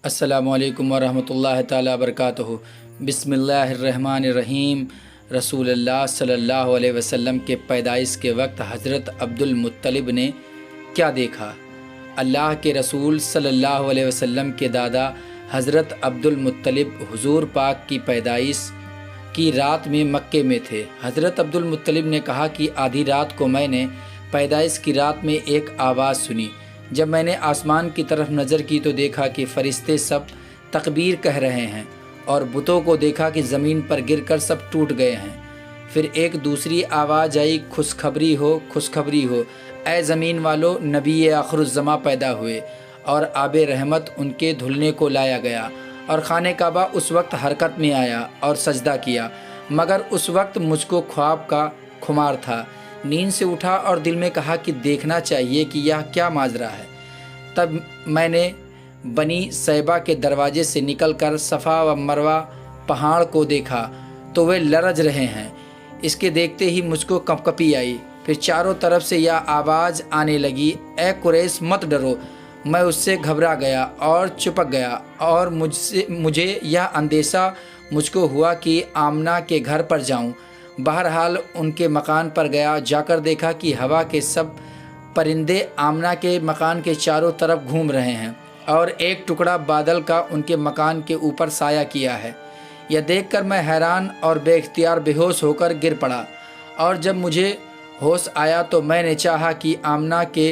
अस्सलामुअलैकुम वरहमतुल्लाहि ताला बरकातुहू। बिस्मिल्लाहिर्रहमानिर्रहीम। रसूलुल्लाह सल्लल्लाहु अलैहि वसल्लम के पैदाइश के वक्त हज़रत अब्दुल मुत्तलिब ने क्या देखा? अल्लाह के रसूल सल्लल्लाहु अलैहि वसल्लम के दादा हज़रत अब्दुल मुत्तलिब हुज़ूर पाक की पैदाइश की रात में मक्के में थे। हज़रत अब्दुल मुत्तलिब ने कहा कि आधी रात को मैंने पैदाइश की रात में एक आवाज़ सुनी। जब मैंने आसमान की तरफ नज़र की तो देखा कि फ़रिश्ते सब तकबीर कह रहे हैं और बुतों को देखा कि ज़मीन पर गिरकर सब टूट गए हैं। फिर एक दूसरी आवाज़ आई, खुशखबरी हो, खुशखबरी हो, ए ज़मीन वालो, नबी आखिरुज़्ज़मा पैदा हुए और आब रहमत उनके धुलने को लाया गया और खाने काबा उस वक्त हरकत में आया और सजदा किया। मगर उस वक्त मुझको ख्वाब का खुमार था। नींद से उठा और दिल में कहा कि देखना चाहिए कि यह क्या माजरा है। तब मैंने बनी सैबा के दरवाजे से निकलकर सफ़ा व मरवा पहाड़ को देखा तो वे लरज रहे हैं। इसके देखते ही मुझको कंपकपी आई। फिर चारों तरफ से यह आवाज़ आने लगी, ए कुरैश मत डरो। मैं उससे घबरा गया और चिपक गया और मुझे यह अंदेशा मुझको हुआ कि आमना के घर पर जाऊं। बहरहाल उनके मकान पर गया। जाकर देखा कि हवा के सब परिंदे आमना के मकान के चारों तरफ घूम रहे हैं और एक टुकड़ा बादल का उनके मकान के ऊपर साया किया है। यह देखकर मैं हैरान और बेख्तियार बेहोश होकर गिर पड़ा और जब मुझे होश आया तो मैंने चाहा कि आमना के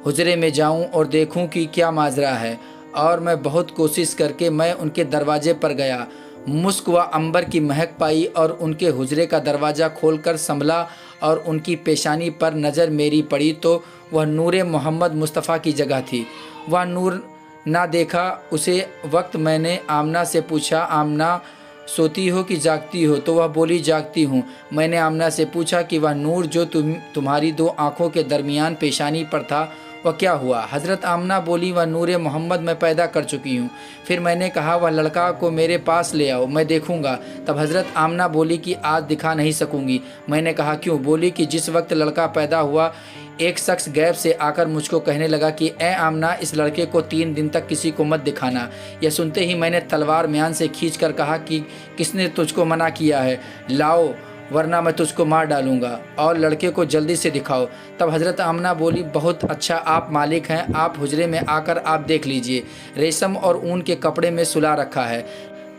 हुजरे में जाऊं और देखूं कि क्या माजरा है। और मैं बहुत कोशिश करके मैं उनके दरवाजे पर गया। मुस्क व अंबर की महक पाई और उनके हुजरे का दरवाज़ा खोलकर संभला और उनकी पेशानी पर नज़र मेरी पड़ी तो वह नूरे मोहम्मद मुस्तफ़ा की जगह थी। वह नूर ना देखा। उसे वक्त मैंने आमना से पूछा, आमना सोती हो कि जागती हो? तो वह बोली, जागती हूँ। मैंने आमना से पूछा कि वह नूर जो तुम्हारी दो आँखों के दरमियान पेशानी पर था वह क्या हुआ? हज़रत आमना बोली, वह नूरे मोहम्मद मैं पैदा कर चुकी हूँ। फिर मैंने कहा, वह लड़का को मेरे पास ले आओ, मैं देखूँगा। तब हज़रत आमना बोली कि आज दिखा नहीं सकूँगी। मैंने कहा, क्यों? बोली कि जिस वक्त लड़का पैदा हुआ एक शख्स गैब से आकर मुझको कहने लगा कि ए आमना, इस लड़के को 3 दिन तक किसी को मत दिखाना। यह सुनते ही मैंने तलवार म्यान से खींचकर कहा कि किसने तुझको मना किया है? लाओ, वरना मैं तुझको मार डालूँगा और लड़के को जल्दी से दिखाओ। तब हज़रत आमना बोली, बहुत अच्छा, आप मालिक हैं, आप हुजरे में आकर आप देख लीजिए। रेशम और ऊन के कपड़े में सुला रखा है।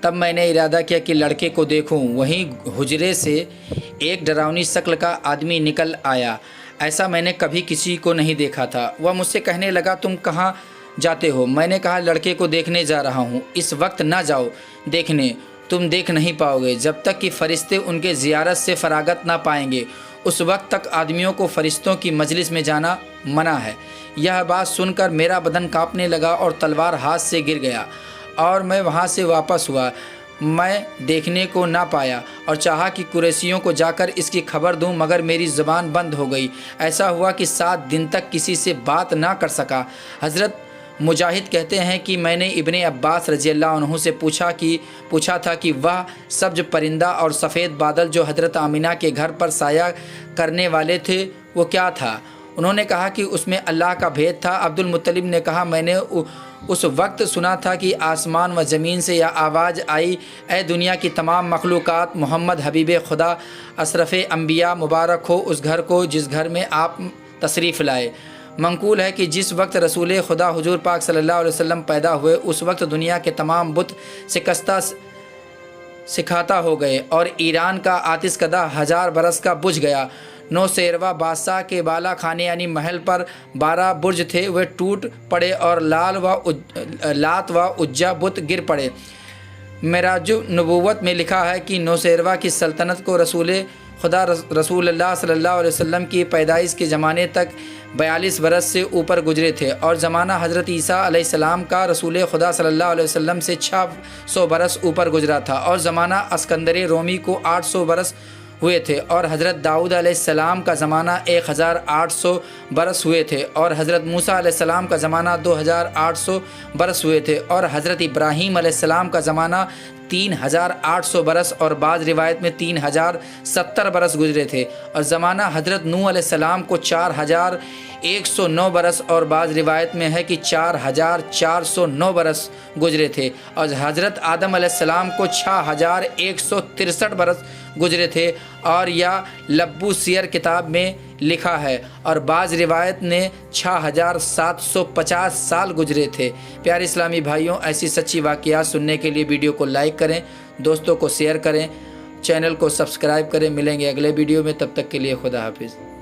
तब मैंने इरादा किया कि लड़के को देखूं। वहीं हुजरे से एक डरावनी शक्ल का आदमी निकल आया। ऐसा मैंने कभी किसी को नहीं देखा था। वह मुझसे कहने लगा, तुम कहाँ जाते हो? मैंने कहा, लड़के को देखने जा रहा हूँ। इस वक्त ना जाओ देखने, तुम देख नहीं पाओगे जब तक कि फ़रिश्ते उनके ज़ियारत से फ़रागत ना पाएंगे। उस वक्त तक आदमियों को फ़रिश्तों की मजलिस में जाना मना है। यह बात सुनकर मेरा बदन कांपने लगा और तलवार हाथ से गिर गया और मैं वहाँ से वापस हुआ। मैं देखने को ना पाया और चाहा कि कुरैशियों को जाकर इसकी खबर दूं, मगर मेरी ज़ुबान बंद हो गई। ऐसा हुआ कि 7 दिन तक किसी से बात ना कर सका। हज़रत मुजाहिद कहते हैं कि मैंने इब्ने अब्बास रज़ियल्लाहु अन्हु से पूछा था कि वह सब्ज परिंदा और सफ़ेद बादल जो हज़रत आमिना के घर पर साया करने वाले थे वो क्या था? उन्होंने कहा कि उसमें अल्लाह का भेद था। अब्दुल मुत्तलिब ने कहा, मैंने उस वक्त सुना था कि आसमान व ज़मीन से यह आवाज़ आई, ए दुनिया की तमाम मखलूक़ात, मोहम्मद हबीब खुदा अशरफ़ अंबिया मुबारक हो उस घर को जिस घर में आप तशरीफ़ लाए। मंकूल है कि जिस वक्त रसूल खुदा हुजूर पाक सल्लल्लाहु अलैहि वसल्लम पैदा हुए उस वक्त दुनिया के तमाम बुत शिकस्ता सिखाता हो गए और ईरान का आतिशकदा 1000 बरस का बुझ गया। नौशेरवा बादशाह के बाला खाने यानी महल पर 12 बुर्ज थे, वे टूट पड़े और लात व उज्जा बुत गिर पड़े। मेराज नबूवत में लिखा है कि नौशेरवा की सल्तनत को रसूल खुदा रसूलुल्लाह सल्लल्लाहु अलैहि वसल्लम की पैदाइश के ज़माने तक 42 बरस से ऊपर गुजरे थे और ज़माना हज़रत ईसा अलैहिस्सलाम का रसूल खुदा सल्लल्लाहु अलैहि वसल्लम से 600 बरस ऊपर गुजरा था और ज़माना अस्कंदर रोमी को 800 बरस हुए थे और हज़रत दाऊद अलैहिस्सलाम का ज़माना 1800 बरस हुए थे और हज़रत मूसा अलैहिस्सलाम का ज़माना 2800 बरस हुए थे और हज़रत इब्राहीम अलैहिस्सलाम का ज़माना 3800 बरस और बाज़ रिवायत में 3070 बरस गुजरे थे। और ज़माना हज़रत नूह अलैहिस्सलाम को 4109 बरस और बाज़ रिवायत में है कि 4409 बरस गुजरे थे। और हज़रत आदम अलैहिस्सलाम को 6163 बरस गुजरे थे, और या लब्बू सियर किताब में लिखा है। और बाज़ रिवायत ने 6750 साल गुजरे थे। प्यारे इस्लामी भाइयों, ऐसी सच्ची वाक़ियात सुनने के लिए वीडियो को लाइक करें, दोस्तों को शेयर करें, चैनल को सब्सक्राइब करें। मिलेंगे अगले वीडियो में, तब तक के लिए खुदा हाफिज़।